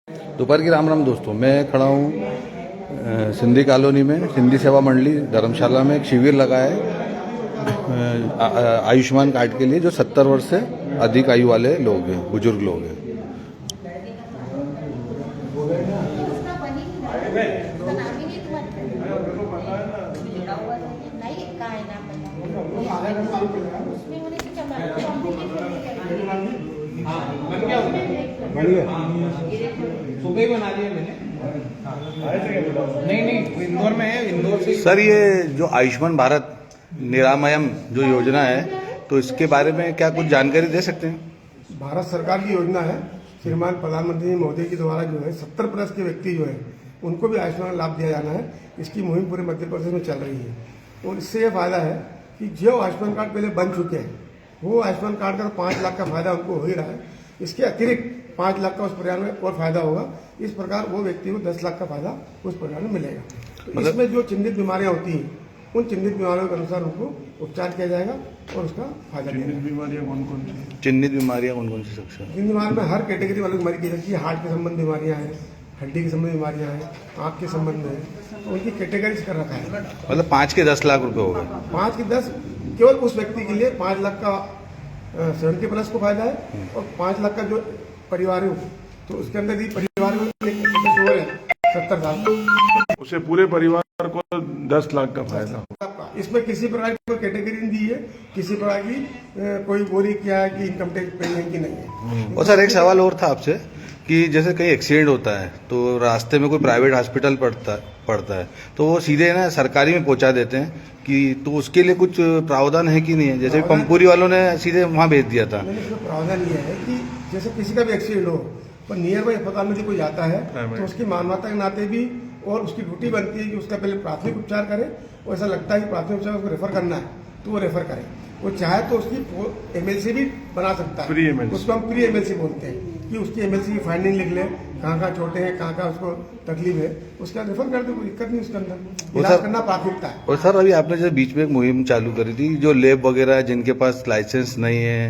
दोपहर की राम राम दोस्तों, मैं खड़ा हूँ सिंधी कॉलोनी में। सिंधी सेवा मंडली धर्मशाला में एक शिविर लगा है आयुष्मान कार्ड के लिए, जो 70 वर्ष से अधिक आयु वाले लोग हैं, बुजुर्ग लोग हैं। सुबह बना दिया मैंने। नहीं इंदौर में है, इंदौर से। सर, ये जो आयुष्मान भारत निरामयम जो योजना है, तो इसके बारे में क्या कुछ जानकारी दे सकते हैं? भारत सरकार की योजना है। श्रीमान प्रधानमंत्री मोदी के द्वारा जो है 70 प्लस के व्यक्ति जो है उनको भी आयुष्मान लाभ दिया जाना है। इसकी मुहिम पूरे मध्य प्रदेश में चल रही है और इससे ये फायदा है कि जो आयुष्मान कार्ड पहले बन चुके हैं वो आयुष्मान कार्ड का 5 लाख का फायदा उनको हो ही रहा है। इसके अतिरिक्त 5 लाख का उस परिवार में और फायदा होगा। इस प्रकार वो व्यक्ति को 10 लाख का फायदा उस परिवार में मिलेगा। तो इसमें जो चिन्हित बीमारियां होती हैं उन चिन्हित बीमारियों के अनुसार उनको उपचार किया जाएगा और उसका फायदा मिलेगा। चिन्हित बीमारियां कौन कौन सी सकते हैं? जिन बीमारी में हर कैटेगरी वालों की बीमारी की जाती है। हार्ट के संबंध बीमारियां हैं, हड्डी के संबंध बीमारियां हैं, आँख के संबंध में, तो उनकी कैटेगरीज कर रखा है। मतलब 5 के 10 लाख रुपए हो गए। 5 के 10 केवल उस व्यक्ति के लिए 5 लाख का 70 प्लस को फायदा है और 5 लाख का जो परिवार है तो उसके अंदर ही परिवार में 70 साल उसे पूरे परिवार को 10 लाख का फायदा हो। इसमें किसी प्रकार की कोई कैटेगरी नहीं दी है, किसी प्रकार की कोई बोरी क्या है कि इनकम टैक्स पेमेंट की नहीं है। और सर, एक सवाल और था आपसे कि जैसे कहीं एक्सीडेंट होता है तो रास्ते में कोई प्राइवेट हॉस्पिटल पड़ता है तो वो सीधे ना सरकारी में पहुंचा देते हैं कि, तो उसके लिए कुछ प्रावधान है कि नहीं है? जैसे पंपूरी वालों ने सीधे वहां भेज दिया था। इसमें प्रावधान ये है कि जैसे किसी का भी एक्सीडेंट हो पर नियर बाई अस्पताल में कोई जाता है तो उसकी मानवता के नाते भी और उसकी ड्यूटी बनती है कि उसका पहले प्राथमिक उपचार करे और ऐसा लगता है कि प्राथमिक उपचार उसको रेफर करना है तो वो रेफर करे। वो चाहे तो उसकी एमएलसी भी बना सकता है, उसको हम प्री एमएलसी बोलते हैं कि उसकी एमएलसी की फाइंडिंग लिख ले, कहाँ चोटें हैं, कहाँ उसको तकलीफ है, उसके बाद रेफर कर दे, कोई दिक्कत नहीं उसके अंदर। इलाज करना प्राथमिकता है। और सर, अभी आपने जैसे बीच में एक मुहिम चालू करी थी, जो लैब वगैरह जिनके पास लाइसेंस नहीं है,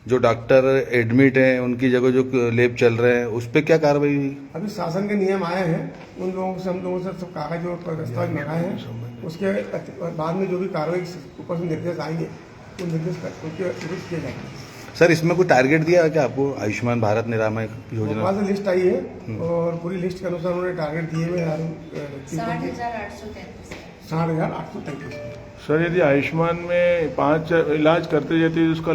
जो डॉक्टर एडमिट हैं, उनकी जगह जो लैब चल रहे हैं, उस पर क्या कार्रवाई हुई? अभी शासन के नियम आए हैं, उन लोगों से हम लोगों से सब कागज और दस्तावेज मंगाए हैं। उसके बाद में जो भी कार्रवाई ऊपर से निर्देश आएंगे वो निर्देश उनके विरुद्ध किए जाएंगे। सर, इसमें कोई टारगेट दिया है क्या आपको आयुष्मान भारत निरामय योजना? वहाँ से लिस्ट आई है और पूरी लिस्ट के अनुसार उन्होंने टारगेट दिए हुए हैं 60,833। सर, यदि आयुष्मान में 5 इलाज करते जाते हैं उसका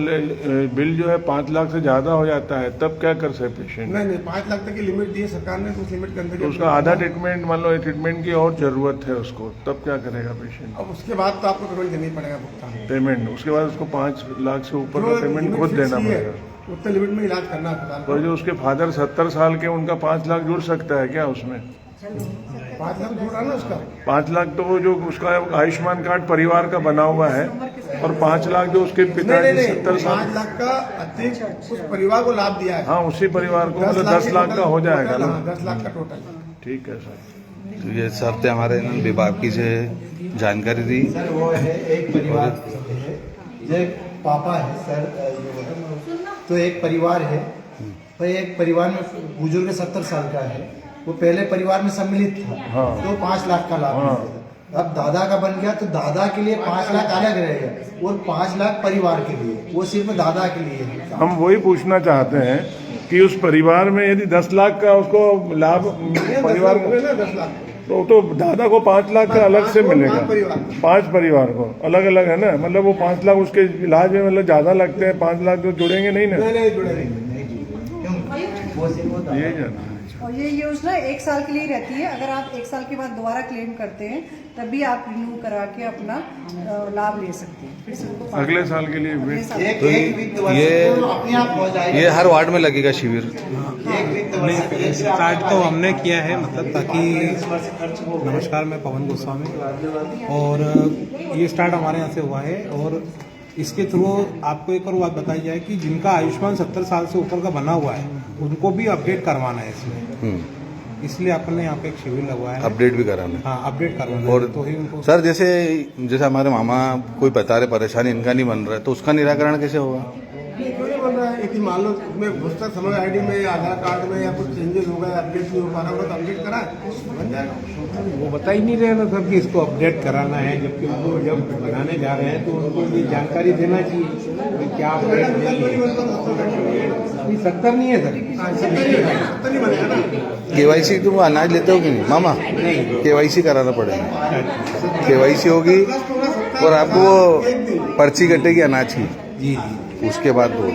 बिल जो है 5 लाख से ज्यादा हो जाता है, तब क्या कर सकते पेशेंट? नहीं 5 लाख तक की लिमिट दी है सरकार ने, उस लिमिट के अंदर तो उसका आधा ट्रीटमेंट, मान लो ट्रीटमेंट की और जरूरत है उसको, तब क्या करेगा पेशेंट? अब उसके बाद तो आपको पेमेंट देना ही पड़ेगा, भुगतान पेमेंट उसके बाद उसको 5 लाख से ऊपर का पेमेंट खुद देना पड़ेगा। उतने लिमिट में इलाज करना है। और जो उसके फादर 70 साल के, उनका 5 लाख जुड़ सकता है क्या उसमें? 5 लाख जुड़ा ना उसका। 5 लाख तो वो जो उसका आयुष्मान कार्ड परिवार का बना हुआ है और 5 लाख जो उसके पिता की 70 साल, 5 लाख का अतिरिक्त उस परिवार को लाभ दिया है। हाँ, उसी परिवार को मतलब 10 लाख का हो जाएगा ना? 10 लाख का टोटल। ठीक है सर। तो ये सर थे हमारे विभाग की से जानकारी दी। सर वो है एक परिवार जो पापा है सर, तो एक परिवार है, तो एक परिवार में बुजुर्ग 70 साल का है, वो पहले परिवार में सम्मिलित था। हाँ। तो 5 लाख का लाभ मिलेगा। अब दादा का बन गया तो दादा के लिए 5 लाख अलग रहेगा और 5 लाख परिवार के लिए, वो सिर्फ दादा के लिए है। हम वही पूछना चाहते हैं कि उस परिवार में यदि 10 लाख का उसको लाभ परिवार को, 10 लाख तो दादा को 5 लाख का अलग से मिलेगा। 5 परिवार को अलग अलग है ना, मतलब वो 5 लाख उसके इलाज में मतलब ज्यादा लगते हैं, 5 लाख तो जुड़ेंगे नहीं ना? नहीं जुड़े ये जाना। और ये योजना 1 साल के लिए रहती है। अगर आप 1 साल के बाद दोबारा क्लेम करते हैं तब भी आप रिन्यू करा के अपना लाभ ले सकते हैं। फिर से उनको अगले साल के लिए अगले साल एक वित्त वर्ष ये अपने आप हो जाएगा। ये हर वार्ड में लगेगा शिविर। एक वित्त वर्ष स्टार्ट तो हमने किया है, मतलब ताकि, नमस्कार, मैं पवन गोस्वामी और ये स्टार्ट हमारे यहाँ से हुआ है और इसके थ्रू आपको एक और बात बताई जाए कि जिनका आयुष्मान 70 साल से ऊपर का बना हुआ है उनको भी अपडेट करवाना है इसमें, इसलिए अपन ने यहाँ पे एक शिविर लगवाया है। अपडेट भी कराना है। हाँ, अपडेट करवाना और है, तो ही उनको। सर, जैसे हमारे मामा कोई बता रहे परेशानी इनका नहीं बन रहा है, तो उसका निराकरण कैसे होगा? ये क्यों नहीं बन रहा है? एक ही मान लो उसमें घुसता समय आईडी में या आधार कार्ड में या कुछ चेंजेस हो गया, अपडेट नहीं हो पा रहा होगा, तो अपडेट करा बन जाएगा। वो बता ही नहीं रहे ना सर कि इसको अपडेट कराना है, जबकि उनको जब बनाने जा रहे हैं तो उनको ये जानकारी देना चाहिए कि क्या अपडेट नहीं है। 70 नहीं है सर, 70 नहीं बनेगा ना। केवाईसी तुम अनाज लेते हो कि नहीं मामा? केवाईसी कराना पड़ेगा, केवाईसी होगी और आपको वो पर्ची कटेगी अनाज की, जी जी। उसके बाद दो।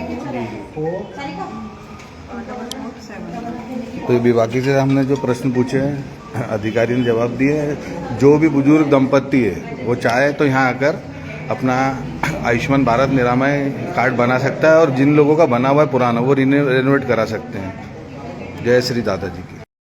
तो ये बाकी से हमने जो प्रश्न पूछे हैं अधिकारी ने जवाब दिए हैं। जो भी बुजुर्ग दंपत्ति है वो चाहे तो यहाँ आकर अपना आयुष्मान भारत निरामय कार्ड बना सकता है, और जिन लोगों का बना हुआ है पुराना वो रिनोवेट करा सकते हैं। जय श्री दादा जी की।